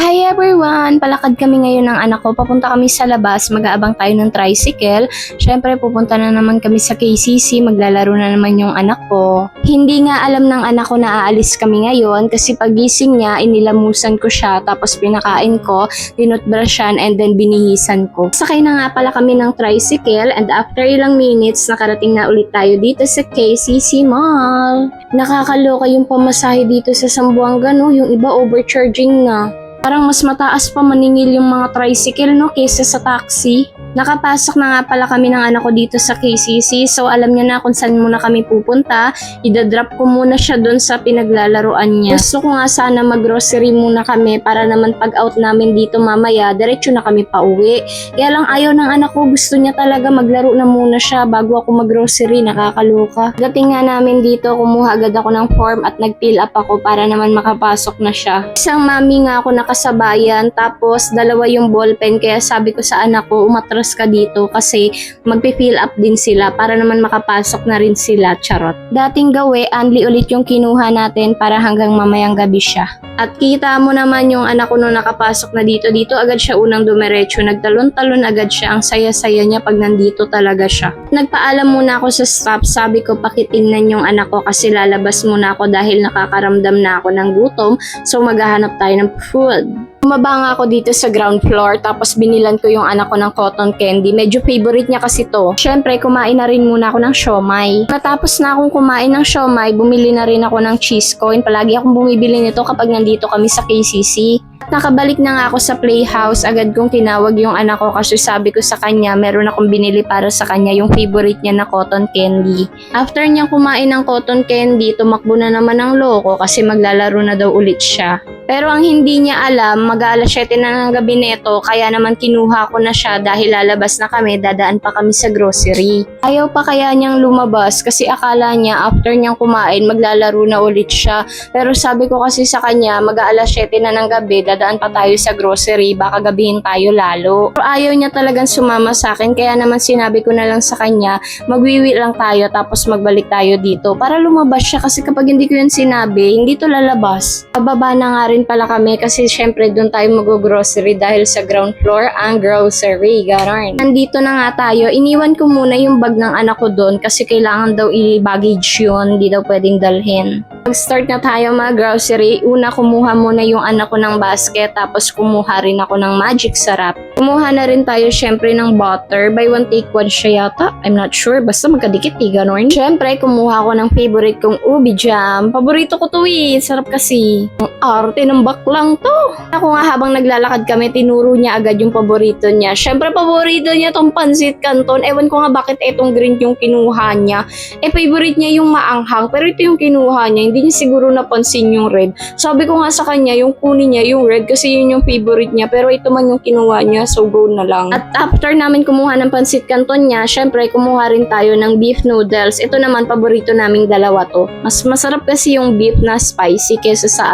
Hi everyone! Palakad kami ngayon ng anak ko. Papunta kami sa labas. Mag-aabang tayo ng tricycle. Syempre, pupunta na naman kami sa KCC. Maglalaro na naman yung anak ko. Hindi nga alam ng anak ko na aalis kami ngayon kasi pagising niya, inilamusan ko siya. Tapos pinakain ko, tinutbrushan, and then binihisan ko. Sakay na nga pala kami ng tricycle and after ilang minutes, nakarating na ulit tayo dito sa KCC Mall. Nakakaloka yung pamasahe dito sa Zamboanga, no? Yung iba overcharging na. Parang mas mataas pa maningil yung mga tricycle, no, kaysa sa taxi. Nakapasok na nga pala kami ng anak ko dito sa KCC, so alam niya na kung saan muna kami pupunta. Idadrop ko muna siya doon sa pinaglalaroan niya. Gusto ko nga sana mag-grocery muna kami para naman pag out namin dito mamaya, diretso na kami pauwi. Kaya lang ayaw ng anak ko, gusto niya talaga maglaro na muna siya bago ako mag-grocery, nakakaloka. Dating nga namin dito, kumuha agad ako ng form at nag-fill up ako para naman makapasok na siya. Isang mami nga ako nakasabayan, tapos dalawa yung ballpen, kaya sabi ko sa anak ko, umatras ka dito kasi magpi-fill up din sila para naman makapasok na rin sila, charot. Dating gawi, only ulit yung kinuha natin para hanggang mamayang gabi siya. At kita mo naman yung anak ko nung nakapasok na dito agad siya unang dumiretso, nagtalon-talon agad siya, ang saya-saya niya pag nandito talaga siya. Nagpaalam muna ako sa staff, sabi ko pakitingnan yung anak ko kasi lalabas muna ako dahil nakakaramdam na ako ng gutom, so maghahanap tayo ng food. Bumaba nga ako dito sa ground floor tapos binilan ko yung anak ko ng cotton candy. Medyo favorite niya kasi to. Syempre, kumain na rin muna ako ng siomay. Matapos na akong kumain ng siomay, bumili na rin ako ng cheese coin. Palagi akong bumibili nito kapag nandito kami sa KCC. Nakabalik na nga ako sa playhouse, agad kong tinawag yung anak ko kasi sabi ko sa kanya meron akong binili para sa kanya, yung favorite niya na cotton candy. After niyang kumain ng cotton candy, tumakbo na naman ng loko kasi maglalaro na daw ulit siya. Pero ang hindi niya alam, mag-aalas 7 na ng gabi neto, kaya naman kinuha ko na siya dahil lalabas na kami, dadaan pa kami sa grocery. Ayaw pa kaya niyang lumabas kasi akala niya after niyang kumain, maglalaro na ulit siya. Pero sabi ko kasi sa kanya, mag-aalas 7 na ng gabi, dadaan pa tayo sa grocery, baka gabihin tayo lalo. Pero ayaw niya talagang sumama sa akin, kaya naman sinabi ko na lang sa kanya, magwiwi lang tayo tapos magbalik tayo dito para lumabas siya kasi kapag hindi ko yun sinabi, hindi to lalabas. Pababa na nga rin pala kami kasi syempre doon tayo mag-grocery dahil sa ground floor ang grocery, ganon. Nandito na nga tayo, iniwan ko muna yung bag ng anak ko doon kasi kailangan daw i-baggage yun, hindi daw pwedeng dalhin. Mag-start na tayo mag-grocery. Una, kumuha muna yung anak ko ng basket, tapos kumuha rin ako ng magic sarap. Kumuha na rin tayo syempre ng butter. Buy one take one siya yata. I'm not sure. Basta magkadikit ganon. Syempre, kumuha ko ng favorite kong ubi jam. Paborito ko to eh. Sarap kasi. Ang arte ng baklang to. Ako nga habang naglalakad kami, tinuro niya agad yung paborito niya. Syempre, paborito niya tong pansit canton. Ewan ko nga bakit etong green yung kinuha niya. Favorite niya yung maanghang. Pero ito yung kinuha niya. Hindi niya siguro napansin yung red. Sabi ko nga sa kanya, yung kunin niya yung red kasi yun yung favorite niya. Pero ito man yung kinuha niya, so go na lang. At after namin kumuha ng pansit canton niya, syempre kumuha rin tayo ng beef noodles. Ito naman, paborito naming dalawa to. Mas masarap kasi yung beef na spicy kesa sa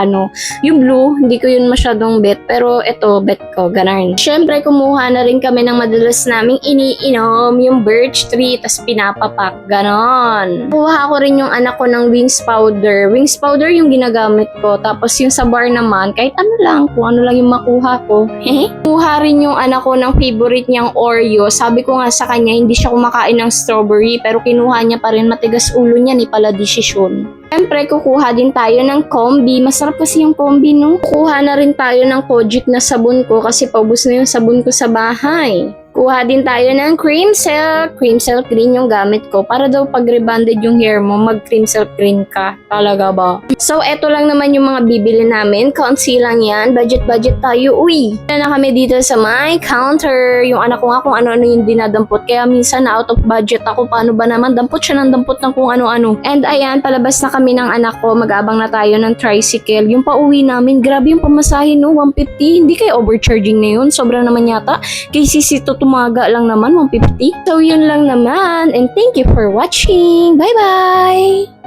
yung blue, hindi ko yun masyadong bet. Pero ito, bet ko, ganun. Syempre, kumuha na rin kami ng madalas naming iniinom, yung birch tree, tas pinapapak, ganon. Kuha ko rin yung anak ko ng wings powder. Wings powder yung ginagamit ko. Tapos yung sa bar naman, kahit ano lang, kung ano lang yung makuha ko. Kuha rin yung anak ko ng favorite niyang Oreo. Sabi ko nga sa kanya, hindi siya kumakain ng strawberry, pero kinuha niya pa rin, matigas ulo niya, ni pala desisyon. Siyempre, kukuha din tayo ng combi. Masarap kasi yung combi, no? Kukuha na rin tayo ng Kojic na sabon ko kasi paubos na yung sabon ko sa bahay. Kuha din tayo ng cream silk. Cream silk green yung gamit ko. Para daw pag rebonded yung hair mo, mag cream silk green ka. Talaga ba? So, eto lang naman yung mga bibili namin. Kaunti lang yan. Budget tayo. Uy! Na kami dito sa my counter. Yung anak ko nga kung ano-ano yung dinadampot. Kaya minsan na out of budget ako. Paano ba naman? Dampot siya ng dampot ng kung ano-ano. And ayan, palabas na kami ng anak ko. Mag-abang na tayo ng tricycle. Yung pauwi namin, grabe yung pamasahe, no? 150. Hindi kayo overcharging na yun. Sobrang naman yata. KCC to tumaga lang naman, 150. So, yun lang naman. And thank you for watching. Bye-bye!